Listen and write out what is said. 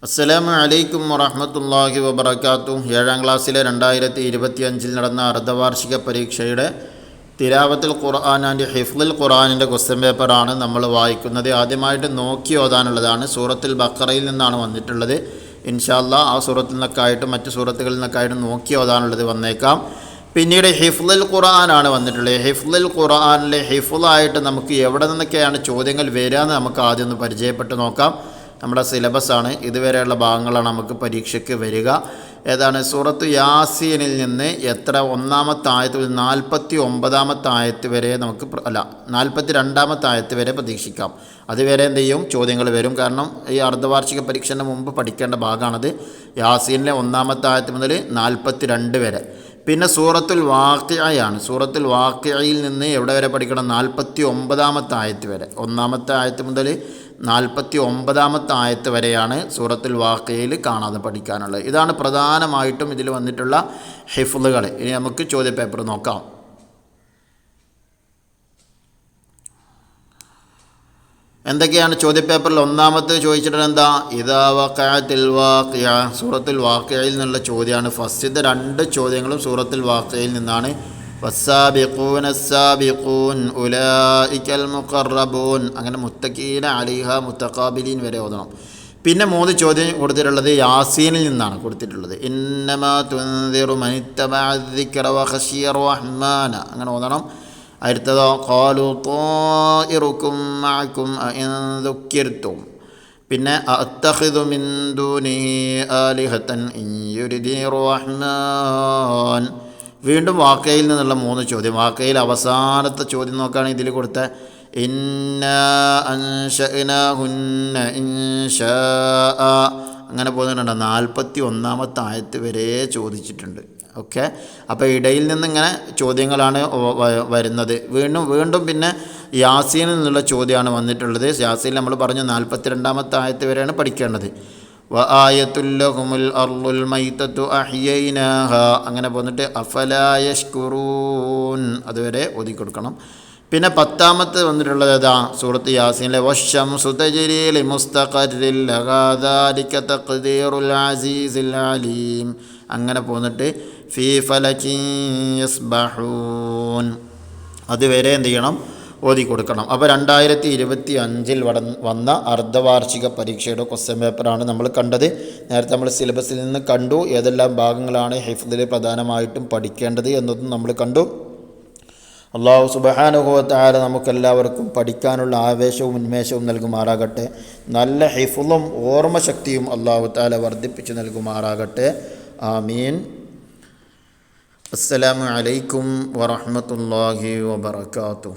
അസ്സലാമു അലൈക്കും വറഹ്മത്തുള്ളാഹി വബറകാതുഹു. 7ാം ക്ലാസ്സിലെ 2025 നടന്ന അർദ്ധവാർഷിക പരീക്ഷയുടെ തിലാവത്തുൽ ഖുർആൻ ആൻഡ് ഹിഫ്ളുൽ ഖുർആനിൻ്റെ ക്വസ്റ്റ്യൻ പേപ്പറാണ് നമ്മൾ വായിക്കുന്നത്. ആദ്യമായിട്ട് നോക്കി ഓതാനുള്ളതാണ്. സൂറത്തുൽ ബഖറയിൽ നിന്നാണ് വന്നിട്ടുള്ളത്. ഇൻഷാ അല്ലാഹ് ആ സൂറത്തിൽ നിന്നൊക്കെ ആയിട്ട് മറ്റ് സൂറത്തുകളിൽ നിന്നൊക്കെ ആയിട്ട് നോക്കി ഓതാനുള്ളത് വന്നേക്കാം. പിന്നീട് ഹിഫ്ളുൽ ഖുർആനാണ് വന്നിട്ടുള്ളത്. ഹിഫ്ളുൽ ഖുർആനിലെ ഹിഫ്ളായിട്ട് നമുക്ക് എവിടെ നിന്നൊക്കെയാണ് ചോദ്യങ്ങൾ വരിക എന്ന് നമുക്ക് ആദ്യം ഒന്ന് പരിചയപ്പെട്ട് നോക്കാം. നമ്മുടെ സിലബസാണ്, ഇതുവരെയുള്ള ഭാഗങ്ങളാണ് നമുക്ക് പരീക്ഷയ്ക്ക് വരിക. ഏതാണ് സൂറത്ത് യാസീനിൽ നിന്ന് എത്ര ഒന്നാമത്തെ ആയത്ത് 49ാമത്തെ ആയത്ത് വരെ നമുക്ക് 42ാമത്തെ ആയത്ത് വരെ പ്രതീക്ഷിക്കാം. അതുവരെ എന്ത് ചെയ്യും, ചോദ്യങ്ങൾ വരും. കാരണം ഈ അർദ്ധവാർഷിക പരീക്ഷൻ്റെ മുമ്പ് പഠിക്കേണ്ട ഭാഗമാണത്. യാസീനിലെ 1ാമത്തെ ആയത്ത് മുതൽ 42 വരെ. പിന്നെ സൂറത്തുൽ വാഖിഅയാണ്. സൂറത്തുൽ വാഖിഅയിൽ നിന്ന് എവിടെ വരെ പഠിക്കണം? 49ാമത്തെ ആയത്ത് വരെ. 1ാമത്തെ ആയത്ത് മുതൽ 49ാമത്തെ ആയത്ത് വരെയാണ് സൂറത്തുൽ വാഖിഅയിൽ കാണാതെ പഠിക്കാനുള്ളത്. ഇതാണ് പ്രധാനമായിട്ടും ഇതിൽ വന്നിട്ടുള്ള ഹിഫ്ളുകൾ. ഇനി നമുക്ക് ചോദ്യപേപ്പർ നോക്കാം. എന്തൊക്കെയാണ് ചോദ്യപേപ്പറിൽ ഒന്നാമത്തെ ചോദിച്ചിട്ടുള്ളത്? എന്താ? ഇദാ വഖഅത്തിൽ വാഖിഅ. സൂറത്തുൽ വാഖിഅയിൽ നിന്നുള്ള ചോദ്യമാണ്. ഫസ്റ്റത്തെ 2 ചോദ്യങ്ങളും സൂറത്തുൽ വാഖിഅയിൽ നിന്നാണ്. വസ്സാബിഖൂന അസ്സാബിഖൂൻ ഉലൈകൽ മുഖറബൂൻ, അങ്ങനെ മുത്തഖീന അലൈഹ മുത്തഖാബിലീൻ വരെ ഓതണം. പിന്നെ 3 ചോദ്യം കൊടുത്തിട്ടുള്ളത് യാസീനിൽ നിന്നാണ് കൊടുത്തിട്ടുള്ളത്. ഇന്നമാ തുൻദിറു മനിത്തബഅ അദ്ദിക്റ വഖശിയ റഹ്മാന, അങ്ങനെ ഓതണം. അടുത്തതോ ഖാലു ത്വാഇറുക്കും മഅക്കും അഇൻ ദുക്കിർതും. പിന്നെ അത്തഖിദു മിൻ ദൂനിഹി ആലിഹതൻ ഇൻ യുരിദിർ റഹ്മാൻ. വീണ്ടും വാക്കയിൽ നിന്നുള്ള 3 ചോദ്യം. വാക്കയിൽ അവസാനത്തെ ചോദ്യം നോക്കുകയാണെങ്കിൽ ഇതിൽ കൊടുത്ത ഇന്നാ അൻശഅനാഹുന്ന ഇൻശാഅ, അങ്ങനെ പോകുന്നുണ്ട്. 41ാമത്തെ ആയത്ത് വരെ ചോദിച്ചിട്ടുണ്ട്. ഓക്കെ, അപ്പോൾ ഇടയിൽ നിന്നിങ്ങനെ ചോദ്യങ്ങളാണ് വരുന്നത്. വീണ്ടും പിന്നെ യാസീനിൽ നിന്നുള്ള ചോദ്യമാണ് വന്നിട്ടുള്ളത്. യാസീനിൽ നമ്മൾ പറഞ്ഞു 42ാമത്തെ ആയത്ത് വരെയാണ് പഠിക്കേണ്ടത്. വആയത്തുല്ലഹുമുൽ അർളുൽ മൈതതു അഹ്യൈനാഹ, അങ്ങനെ പോന്നിട്ട് അഫലാ യഷ്കുറൂൻ, അതുവരെ ഓതി കൊടുക്കണം. പിന്നെ 10ാമത്തെ വന്നിട്ടുള്ളത് ഏതാ? സൂറത്ത് യാസീനിലെ വശംസു തജ്രീ ലിമുസ്തഖറിൻ ലഹാ ദാലിക തഖ്ദീറുൽ അസീസിൽ അലീം, അങ്ങനെ പോന്നിട്ട് ഫീ ഫലകിൻ യസ്ബഹൂൻ, അതുവരെ എന്ത് ചെയ്യണം? ഓതി കൊടുക്കണം. അപ്പോൾ 2025 വന്ന അർദ്ധവാർഷിക പരീക്ഷയുടെ ക്വസ്റ്റ്യൻ പേപ്പറാണ് നമ്മൾ കണ്ടത്. നേരത്തെ നമ്മൾ സിലബസിൽ നിന്ന് കണ്ടു ഏതെല്ലാം ഭാഗങ്ങളാണ് ഹിഫ്ദിൽ പ്രധാനമായിട്ടും പഠിക്കേണ്ടത് എന്നതും നമ്മൾ കണ്ടു. അല്ലാഹു സുബ്ഹാനഹു വ തആല നമുക്കെല്ലാവർക്കും പഠിക്കാനുള്ള ആവേശവും ഉന്മേഷവും നൽകുമാറാകട്ടെ. നല്ല ഹിഫ്ളും ഓർമ്മശക്തിയും അല്ലാഹു തആല വർദ്ധിപ്പിച്ചു നൽകുമാറാകട്ടെ. ആമീൻ. അസ്സലാമു അലൈക്കും വറഹ്മത്തുള്ളാഹി വബറകാതുഹു.